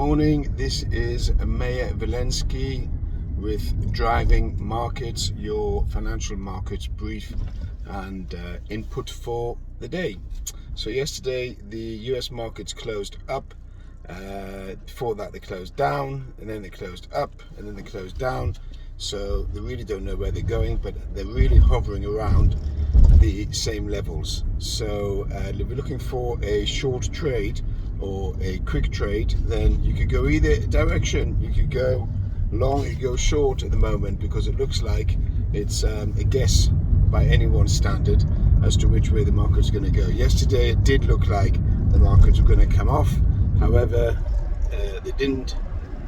morning. This is Meyer Wilensky with Driving Markets, your financial markets brief and input for the day. So yesterday the US markets closed up. Before that they closed down, and then they closed up, and then they closed down. So they really don't know where they're going, but they're really hovering around the same levels. So if you're looking for a short trade or a quick trade, then you could go either direction. You could go long, you could go short at the moment, because it looks like it's a guess by anyone's standard as to which way the market's going to go. Yesterday it did look like the markets were going to come off. However, they didn't.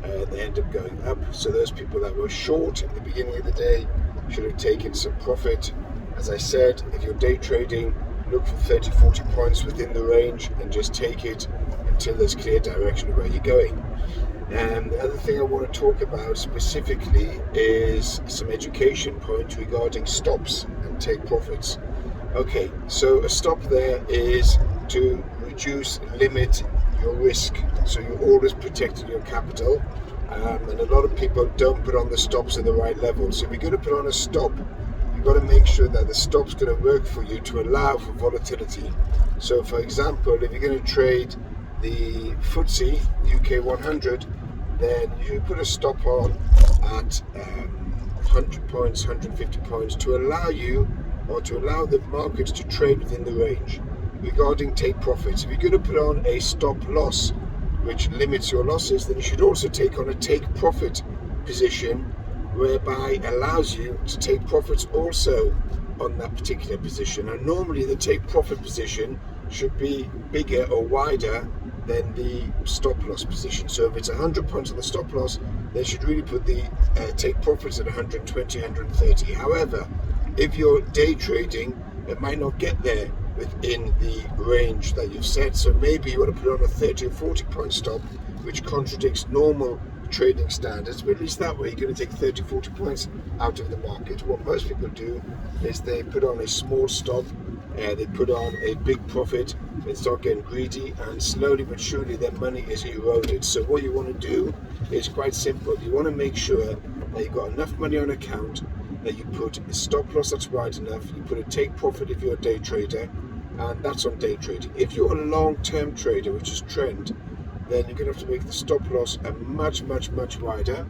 They end up going up. So those people that were short at the beginning of the day should have taken some profit. As I said, if you're day trading, look for 30-40 points within the range and just take it until there's clear direction of where you're going. And the other thing I want to talk about specifically is some education points regarding stops and take profits. Okay, so a stop there is to reduce, limit your risk, so you're always protecting your capital, and a lot of people don't put on the stops at the right level. So if you're going to put on a stop, you've got to make sure that the stop's going to work for you to allow for volatility. So for example, if you're going to trade the FTSE UK 100, then you put a stop on at 100 points, 150 points to allow you, or to allow the markets to trade within the range. Regarding take profits, if you're going to put on a stop loss which limits your losses, then you should also take on a take profit position whereby allows you to take profits also on that particular position. And normally the take profit position should be bigger or wider than the stop loss position. So if it's 100 points on the stop loss, they should really put the take profits at 120, 130. However, if you're day trading, it might not get there within the range that you've set. So maybe you want to put on a 30 or 40 point stop, which contradicts normal trading standards, but at least that way you're going to take 30, 40 points out of the market. What most people do is they put on a small stop, they put on a big profit, they start getting greedy, and slowly but surely their money is eroded. So what you want to do is quite simple. You want to make sure that you've got enough money on account, that you put a stop loss that's wide enough, you put a take profit if you're a day trader, and that's on day trading. If you're a long-term trader, which is trend, then you're going to have to make the stop loss a much wider,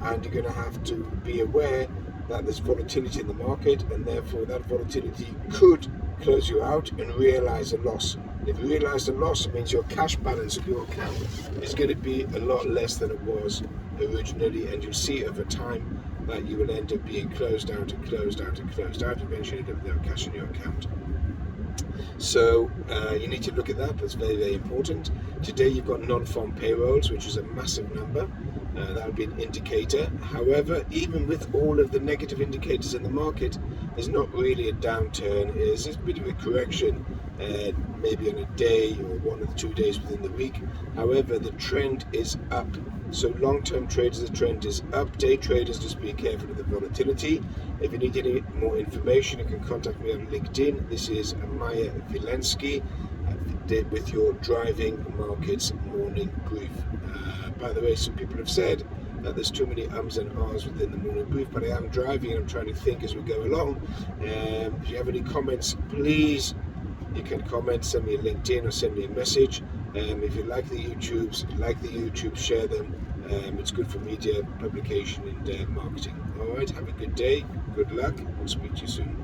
and you're going to have to be aware that there's volatility in the market, and therefore that volatility could close you out and realize a loss. If you realize a loss, it means your cash balance of your account is going to be a lot less than it was originally, and you'll see over time that you will end up being closed out and closed out and closed out. Eventually you have no cash in your account. So you need to look at that. That's very important. Today you've got non-farm payrolls, which is a massive number. That would be an indicator. However, even with all of the negative indicators in the market, there's not really a downturn. It's a bit of a correction, maybe on a day or 1 or 2 days within the week. However, the trend is up. So long-term traders, the trend is up. Day traders, just be careful of the volatility. If you need any more information, you can contact me on LinkedIn. This is Meyer Wilensky with your Driving Markets morning brief. By the way, some people have said that there's too many ums and ahs within the morning brief, but I am driving and I'm trying to think as we go along. If you have any comments, please, you can comment, send me a LinkedIn or send me a message. If you like the YouTubes, share them. It's good for media, publication and marketing. Alright, have a good day, good luck, we'll speak to you soon.